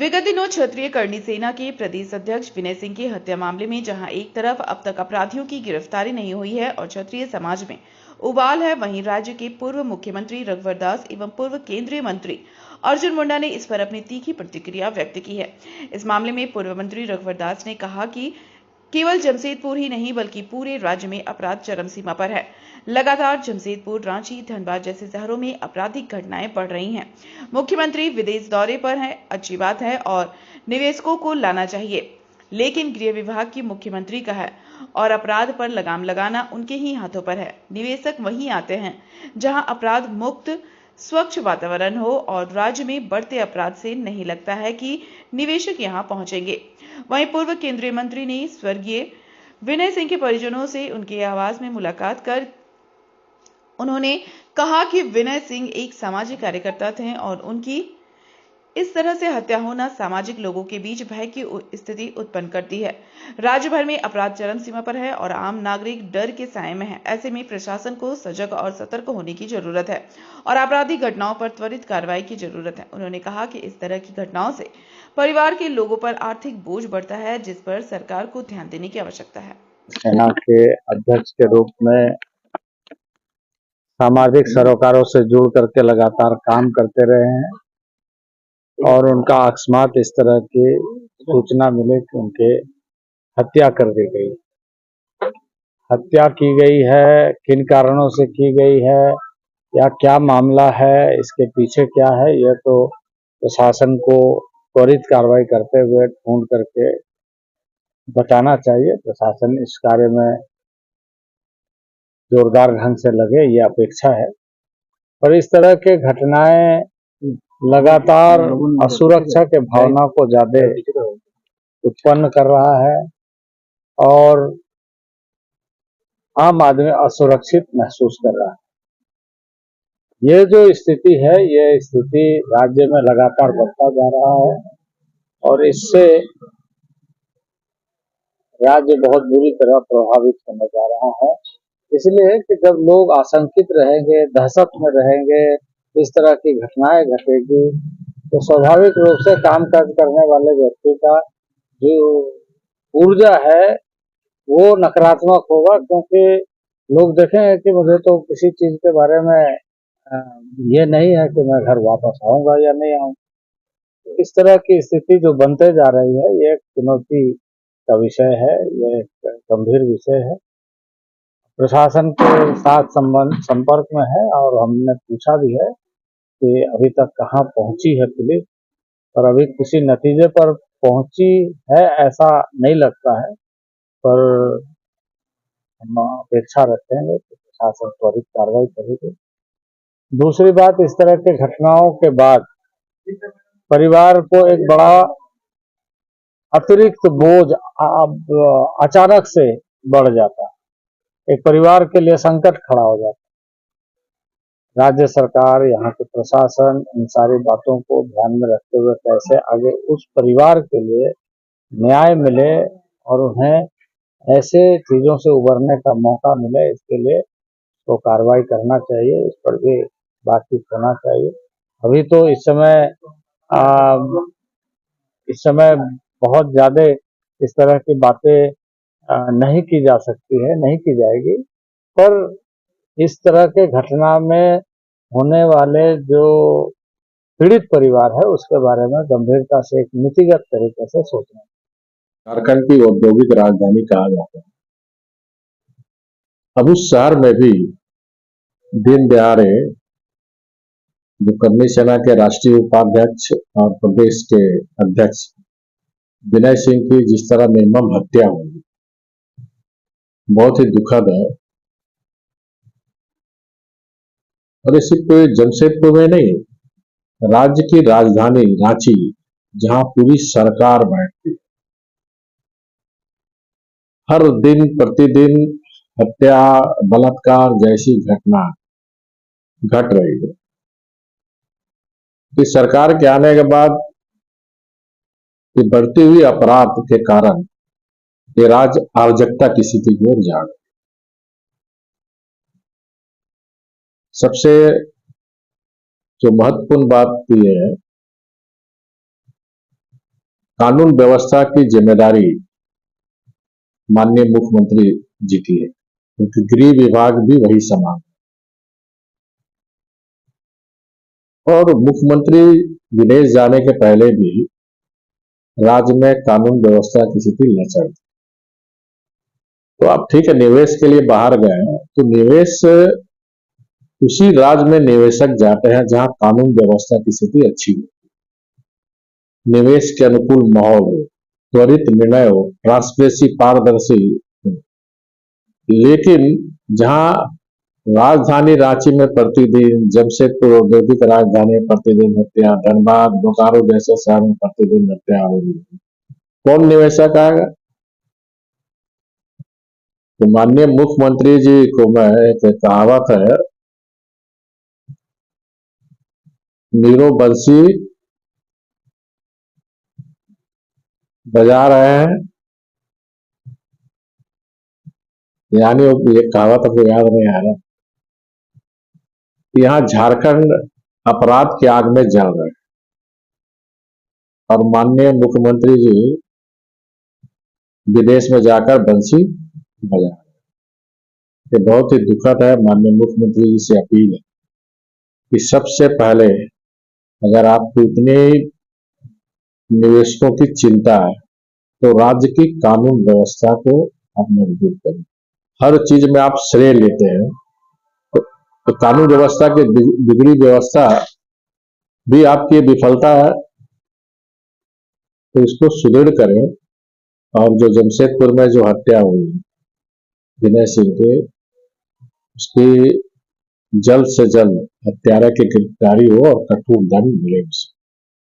विगत दिनों क्षत्रिय करणी सेना के प्रदेश अध्यक्ष विनय सिंह की हत्या मामले में जहां एक तरफ अब तक अपराधियों की गिरफ्तारी नहीं हुई है और क्षत्रिय समाज में उबाल है, वहीं राज्य के पूर्व मुख्यमंत्री रघुवर दास एवं पूर्व केंद्रीय मंत्री अर्जुन मुंडा ने इस पर अपनी तीखी प्रतिक्रिया व्यक्त की है। इस मामले में पूर्व मंत्री रघुवर दास ने कहा कि केवल जमशेदपुर ही नहीं बल्कि पूरे राज्य में अपराध चरम सीमा पर है। लगातार जमशेदपुर, रांची, धनबाद जैसे शहरों में आपराधिक घटनाएं बढ़ रही हैं। मुख्यमंत्री विदेश दौरे पर हैं, अच्छी बात है और निवेशकों को लाना चाहिए, लेकिन गृह विभाग की मुख्यमंत्री का है और अपराध पर लगाम लगाना उनके ही हाथों पर है। निवेशक वहीं आते हैं जहां अपराध मुक्त स्वच्छ वातावरण हो और राज्य में बढ़ते अपराध से नहीं लगता है कि निवेशक यहां पहुंचेंगे। वहीं पूर्व केंद्रीय मंत्री ने स्वर्गीय विनय सिंह के परिजनों से उनके आवास में मुलाकात कर उन्होंने कहा कि विनय सिंह एक सामाजिक कार्यकर्ता थे और उनकी इस तरह से हत्या होना सामाजिक लोगों के बीच भय की स्थिति उत्पन्न करती है। राज्य भर में अपराध चरम सीमा पर है और आम नागरिक डर के साए में है। ऐसे में प्रशासन को सजग और सतर्क होने की जरूरत है और आपराधिक घटनाओं पर त्वरित कार्रवाई की जरूरत है। उन्होंने कहा कि इस तरह की घटनाओं से परिवार के लोगों पर आर्थिक बोझ बढ़ता है, जिस पर सरकार को ध्यान देने की आवश्यकता है। सेना के अध्यक्ष के रूप में सामाजिक सरोकारों से जुड़ करके लगातार काम करते रहे हैं और उनका अकस्मात इस तरह की सूचना मिले कि उनके हत्या कर दी गई। हत्या की गई है, किन कारणों से की गई है या क्या मामला है, इसके पीछे क्या है, यह तो प्रशासन को त्वरित कार्रवाई करते हुए ढूंढ करके बताना चाहिए। प्रशासन इस कार्य में जोरदार ढंग से लगे, ये अपेक्षा है। पर इस तरह के घटनाएं लगातार असुरक्षा के भावना को ज्यादा उत्पन्न कर रहा है और आम आदमी असुरक्षित महसूस कर रहा है। ये जो स्थिति है, ये स्थिति राज्य में लगातार बढ़ता जा रहा है और इससे राज्य बहुत बुरी तरह प्रभावित होने जा रहा है। इसलिए कि जब लोग आशंकित रहेंगे, दहशत में रहेंगे, इस तरह की घटनाएं घटेगी तो स्वाभाविक रूप से काम काज करने वाले व्यक्ति का जो ऊर्जा है वो नकारात्मक होगा, क्योंकि लोग देखेंगे कि मुझे तो किसी चीज के बारे में ये नहीं है कि मैं घर वापस आऊंगा या नहीं आऊंगा। इस तरह की स्थिति जो बनते जा रही है, ये एक चुनौती का विषय है, ये एक गंभीर विषय है। प्रशासन के साथ संपर्क में है और हमने पूछा भी है कि अभी तक कहाँ पहुंची है पुलिस, और अभी किसी नतीजे पर पहुंची है ऐसा नहीं लगता है। पर हम अपेक्षा रखते हैं कि प्रशासन त्वरित कार्रवाई करेगी। दूसरी बात, इस तरह के घटनाओं के बाद परिवार को एक बड़ा अतिरिक्त बोझ अचानक से बढ़ जाता है। एक परिवार के लिए संकट खड़ा हो जाता है। राज्य सरकार, यहाँ के प्रशासन इन सारी बातों को ध्यान में रखते हुए कैसे आगे उस परिवार के लिए न्याय मिले और उन्हें ऐसे चीजों से उबरने का मौका मिले, इसके लिए तो कार्रवाई करना चाहिए, इस पर भी बातचीत होना चाहिए। अभी तो इस समय बहुत ज्यादा इस तरह की बातें नहीं की जा सकती है, नहीं की जाएगी। पर इस तरह के घटना में होने वाले जो पीड़ित परिवार है उसके बारे में गंभीरता से एक नीतिगत तरीके से सोचना। झारखंड की औद्योगिक राजधानी कहा जाता है। अब उस शहर में भी दिन दहाड़े जो करनी सेना के राष्ट्रीय उपाध्यक्ष और प्रदेश के अध्यक्ष विनय सिंह की जिस तरह निर्मम हत्या हुई, बहुत ही दुखद है। और ये सिर्फ जमशेदपुर में नहीं, राज्य की राजधानी रांची, जहां पूरी सरकार बैठती है, हर दिन प्रतिदिन हत्या, बलात्कार जैसी घटना घट रही है। इस सरकार के आने के बाद ये बढ़ती हुई अपराध के कारण ये राज्य अराजकता की स्थिति की ओर जा रहा है। सबसे जो महत्वपूर्ण बात यह है कानून व्यवस्था की जिम्मेदारी माननीय मुख्यमंत्री जी की है, क्योंकि गृह विभाग भी वही संभाल और मुख्यमंत्री विदेश जाने के पहले भी राज्य में कानून व्यवस्था की स्थिति लचर थी। तो आप ठीक है निवेश के लिए बाहर गए तो निवेश उसी राज्य में निवेशक जाते हैं जहां कानून व्यवस्था की स्थिति अच्छी हो, निवेश के अनुकूल माहौल हो, त्वरित निर्णय हो, ट्रांसपेरेंसी पारदर्शी हो। लेकिन जहां राजधानी रांची में प्रतिदिन, जमशेदपुर औद्योगिक राजधानी में प्रतिदिन हत्या, धनबाद बोकारो जैसे शहर में प्रतिदिन हत्या हो रही है, कौन निवेशक आएगा? तो माननीय मुख्यमंत्री जी को मैं एक कहावत है, नीरो बंसी बजा रहे हैं, यानी ये कहावत आपको याद नहीं आ रहा। यहाँ झारखंड अपराध की आग में जल रहे हैं और माननीय मुख्यमंत्री जी विदेश में जाकर बंसी बजा रहे हैं। ये बहुत ही दुखद है। माननीय मुख्यमंत्री जी से अपील है कि सबसे पहले अगर आपको इतने निवेशकों की चिंता है तो राज्य की कानून व्यवस्था को आप मजबूत करें। हर चीज में आप श्रेय लेते हैं तो कानून व्यवस्था की बिगड़ी व्यवस्था भी आपकी विफलता है, तो इसको सुदृढ़ करें। और जो जमशेदपुर में जो हत्या हुई विनय सिंह के, उसकी जल्द से जल्द हत्यारा की गिरफ्तारी हो और कठोर दंड मिले उसे।